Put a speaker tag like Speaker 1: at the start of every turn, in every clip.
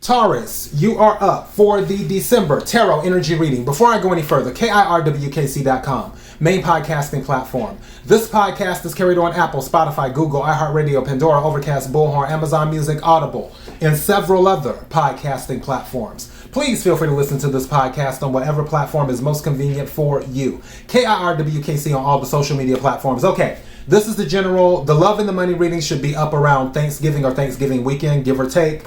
Speaker 1: Taurus, you are up for the December Tarot Energy Reading. Before I go any further, KIRWKC.com, main podcasting platform. This podcast is carried on Apple, Spotify, Google, iHeartRadio, Pandora, Overcast, Bullhorn, Amazon Music, Audible, and several other podcasting platforms. Please feel free to listen to this podcast on whatever platform is most convenient for you. KIRWKC on all the social media platforms. Okay, this is the love and the money reading should be up around Thanksgiving or Thanksgiving weekend, give or take.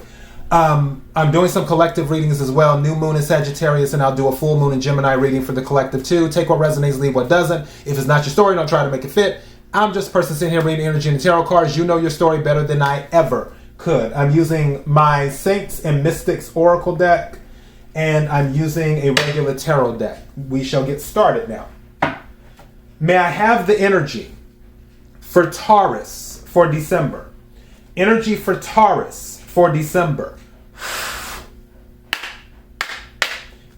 Speaker 1: I'm doing some collective readings as well. New moon in Sagittarius, and I'll do a full moon in Gemini reading for the collective too. Take what resonates, leave what doesn't. If it's not your story, don't try to make it fit. I'm just a person sitting here reading energy and tarot cards. You know your story better than I ever could. I'm using my Saints and Mystics Oracle deck, and I'm using a regular tarot deck. We shall get started now. May I have the energy for Taurus for December? Energy for Taurus for December.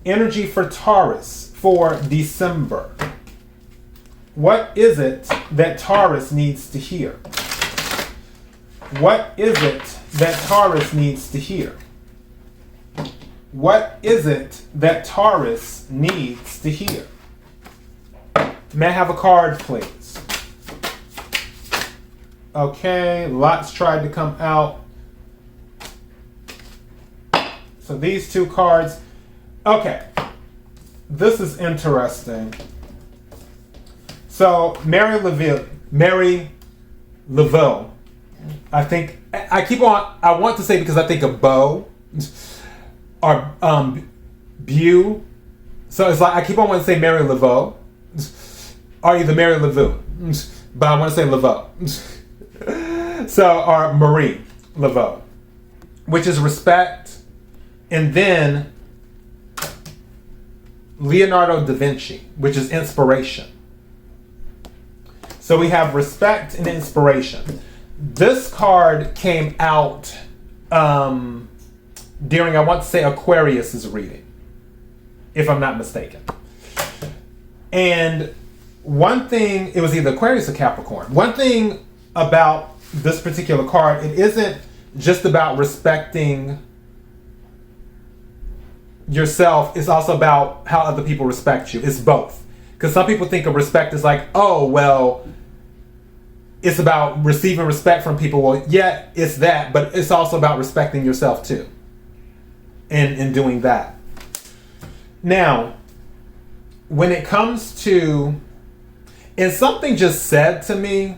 Speaker 1: Energy for Taurus for December. What is it that Taurus needs to hear? What is it that Taurus needs to hear? What is it that Taurus needs to hear? May I have a card, please? Okay, lots tried to come out. So these two cards. Okay, this is interesting. So Mary Laveau, I think, I want to say because I think of Beau or Beau. So it's like I keep on wanting to say Mary Laveau or either Mary Laveau, but I want to say Laveau. So, or Marie Laveau, which is respect. And then Leonardo da Vinci, which is inspiration. So we have respect and inspiration. This card came out during, I want to say, Aquarius's reading, if I'm not mistaken. And one thing, it was either Aquarius or Capricorn. One thing about this particular card, it isn't just about respecting yourself, it's also about how other people respect you. It's both. Because some people think of respect as like, oh, well, it's about receiving respect from people. Well, yeah, it's that, but it's also about respecting yourself too. And doing that. Now, when it comes to, and something just said to me,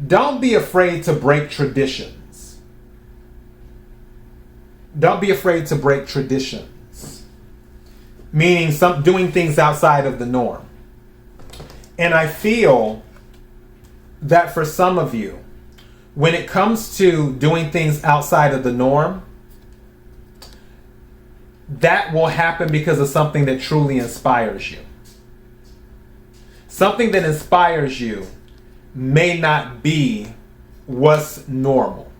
Speaker 1: don't be afraid to break traditions. Don't be afraid to break traditions. Meaning doing things outside of the norm. And I feel that for some of you, when it comes to doing things outside of the norm, that will happen because of something that truly inspires you. Something that inspires you may not be what's normal.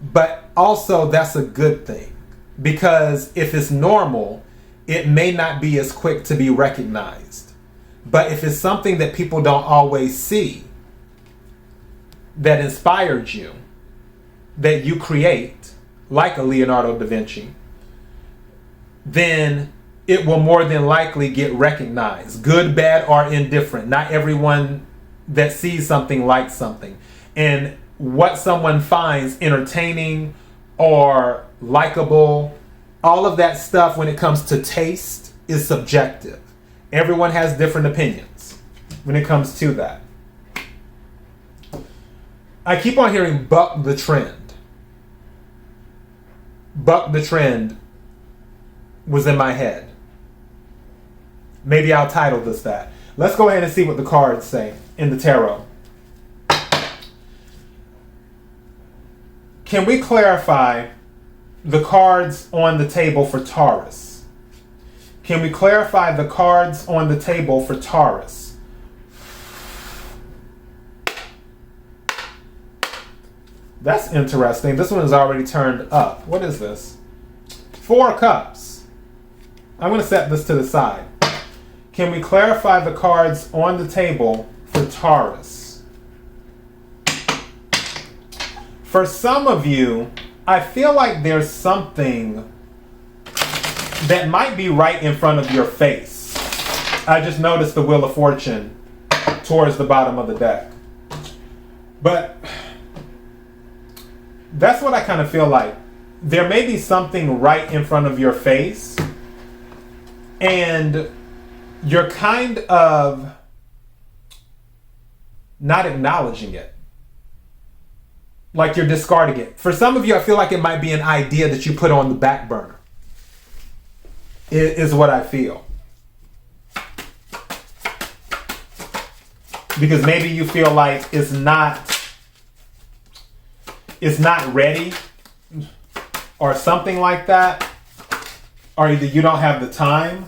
Speaker 1: But also that's a good thing, because if it's normal, it may not be as quick to be recognized. But if it's something that people don't always see, that inspired you, that you create, like a Leonardo da Vinci, then it will more than likely get recognized, good, bad, or indifferent. Not everyone that sees something likes something. And what someone finds entertaining or likable, all of that stuff when it comes to taste is subjective. Everyone has different opinions when it comes to that. I keep on hearing buck the trend. Buck the trend was in my head. Maybe I'll title this that. Let's go ahead and see what the cards say in the tarot. Can we clarify the cards on the table for Taurus? Can we clarify the cards on the table for Taurus? That's interesting. This one is already turned up. What is this? 4 of Cups. I'm going to set this to the side. Can we clarify the cards on the table for Taurus? For some of you, I feel like there's something that might be right in front of your face. I just noticed the Wheel of Fortune towards the bottom of the deck. But that's what I kind of feel like. There may be something right in front of your face, and you're kind of not acknowledging it. Like you're discarding it. For some of you, I feel like it might be an idea that you put on the back burner. Is what I feel. Because maybe you feel like it's not ready or something like that. Or either you don't have the time,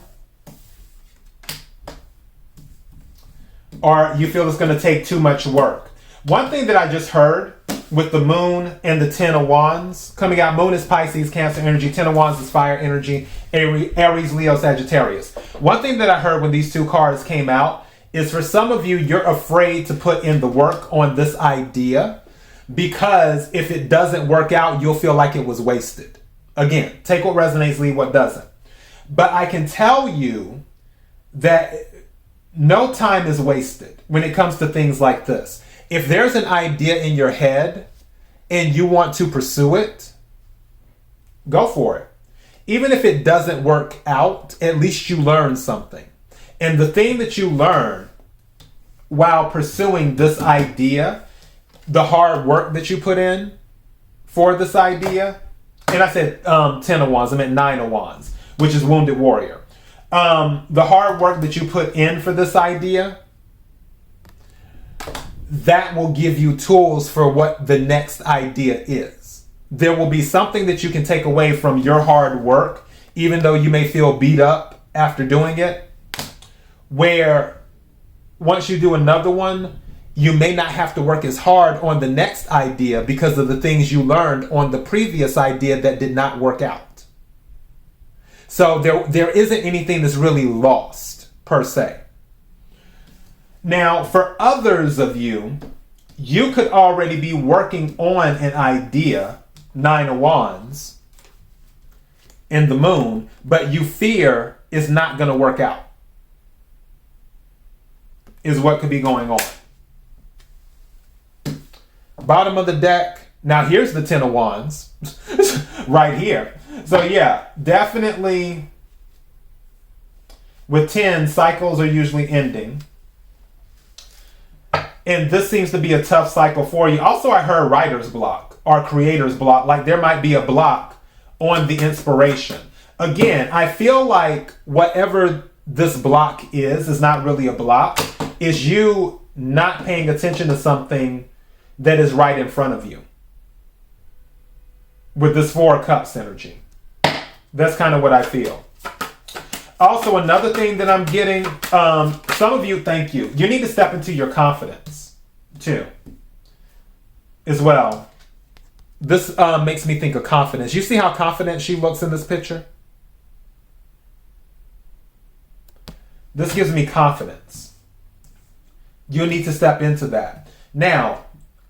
Speaker 1: or you feel it's going to take too much work. One thing that I just heard with the Moon and the Ten of Wands coming out. Moon is Pisces, Cancer energy. Ten of Wands is fire energy. Aries, Leo, Sagittarius. One thing that I heard when these two cards came out is for some of you, you're afraid to put in the work on this idea because if it doesn't work out, you'll feel like it was wasted. Again, take what resonates, leave what doesn't. But I can tell you that no time is wasted when it comes to things like this. If there's an idea in your head and you want to pursue it, go for it. Even if it doesn't work out, at least you learn something. And the thing that you learn while pursuing this idea, the hard work that you put in for this idea, and I said 10 of Wands, I meant 9 of Wands, which is Wounded Warrior. The hard work that you put in for this idea, that will give you tools for what the next idea is. There will be something that you can take away from your hard work, even though you may feel beat up after doing it, where once you do another one, you may not have to work as hard on the next idea because of the things you learned on the previous idea that did not work out. So there isn't anything that's really lost, per se. Now, for others of you, you could already be working on an idea, 9 of Wands, in the Moon, but you fear it's not going to work out, is what could be going on. Bottom of the deck. Now, here's the 10 of Wands right here. So, yeah, definitely with 10, cycles are usually ending. And this seems to be a tough cycle for you. Also, I heard writer's block or creator's block. Like there might be a block on the inspiration. Again, I feel like whatever this block is not really a block. Is you not paying attention to something that is right in front of you. With this 4 of Cups energy. That's kind of what I feel. Also, another thing that I'm getting, some of you, thank you. You need to step into your confidence, too, as well. This makes me think of confidence. You see how confident she looks in this picture? This gives me confidence. You need to step into that. Now,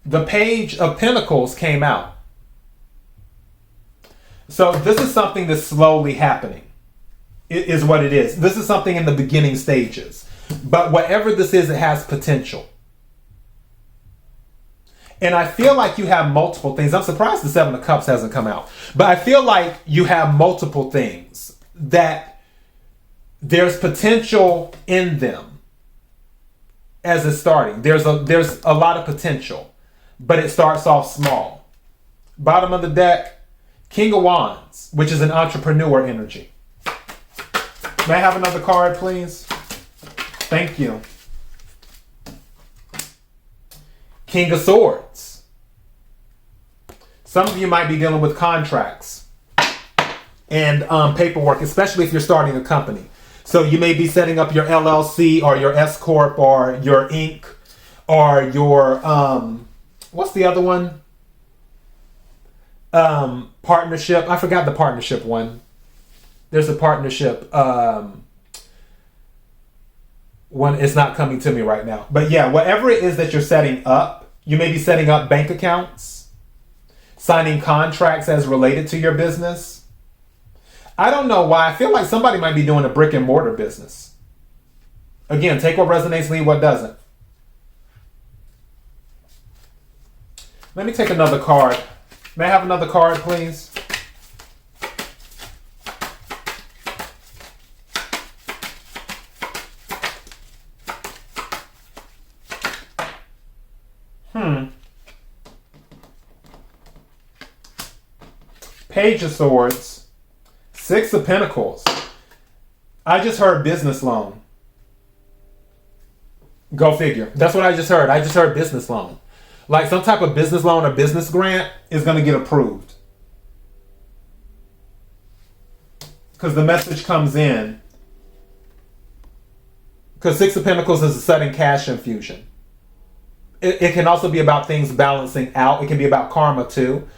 Speaker 1: the Page of Pentacles came out. So this is something that's slowly happening. It is what it is. This is something in the beginning stages. But whatever this is, it has potential. And I feel like you have multiple things. I'm surprised the 7 of Cups hasn't come out. But I feel like you have multiple things that there's potential in them as it's starting. There's a lot of potential, but it starts off small. Bottom of the deck, King of Wands, which is an entrepreneur energy. May I have another card, please? Thank you. King of Swords. Some of you might be dealing with contracts and paperwork, especially if you're starting a company. So you may be setting up your LLC or your S Corp or your Inc. or your, what's the other one? Partnership. I forgot the partnership one. There's a partnership. One, it's not coming to me right now. But yeah, whatever it is that you're setting up, you may be setting up bank accounts. signing contracts as related to your business. I don't know why. I feel like somebody might be doing a brick and mortar business. Again, take what resonates, leave what doesn't. Let me take another card. May I have another card, please? Page of Swords, Six of Pentacles. I just heard business loan. Go figure. That's what I just heard. I just heard business loan. Like some type of business loan or business grant is going to get approved. Because the message comes in. Because Six of Pentacles is a sudden cash infusion. It can also be about things balancing out. It can be about karma too.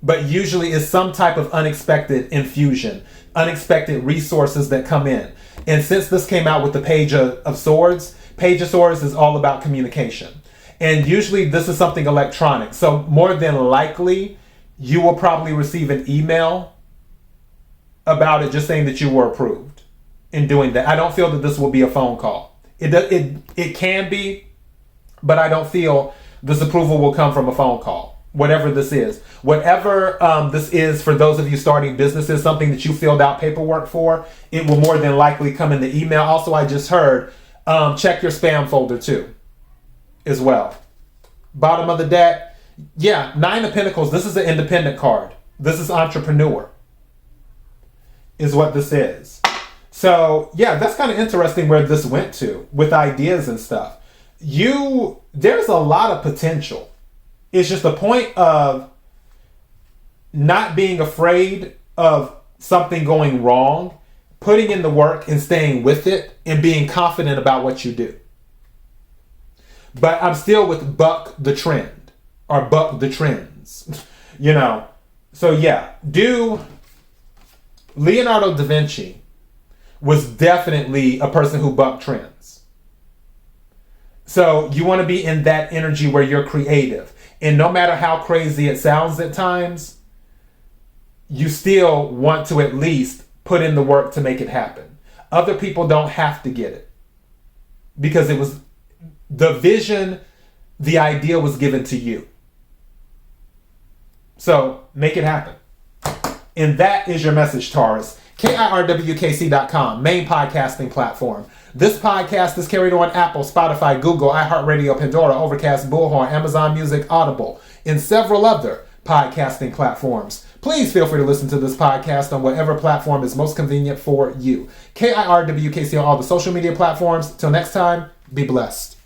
Speaker 1: But usually it's some type of unexpected infusion, unexpected resources that come in. And since this came out with the Page of Swords, Page of Swords is all about communication. And usually this is something electronic. So more than likely, you will probably receive an email about it just saying that you were approved in doing that. I don't feel that this will be a phone call. It can be, but I don't feel this approval will come from a phone call. Whatever this is. Whatever this is for those of you starting businesses, something that you filled out paperwork for, it will more than likely come in the email. Also, I just heard, check your spam folder too, as well. Bottom of the deck, yeah, Nine of Pentacles. This is an independent card. This is entrepreneur, is what this is. So, yeah, that's kind of interesting where this went to with ideas and stuff. There's a lot of potential. It's just a point of not being afraid of something going wrong, putting in the work and staying with it, and being confident about what you do. But I'm still with buck the trend, or buck the trends, you know. So yeah, Leonardo da Vinci was definitely a person who bucked trends. So you want to be in that energy where you're creative. And no matter how crazy it sounds at times, you still want to at least put in the work to make it happen. Other people don't have to get it. Because it was the vision, the idea was given to you. So make it happen. And that is your message, Taurus. KIRWKC.com, main podcasting platform. This podcast is carried on Apple, Spotify, Google, iHeartRadio, Pandora, Overcast, Bullhorn, Amazon Music, Audible, and several other podcasting platforms. Please feel free to listen to this podcast on whatever platform is most convenient for you. KIRWKC on all the social media platforms. Till next time, be blessed.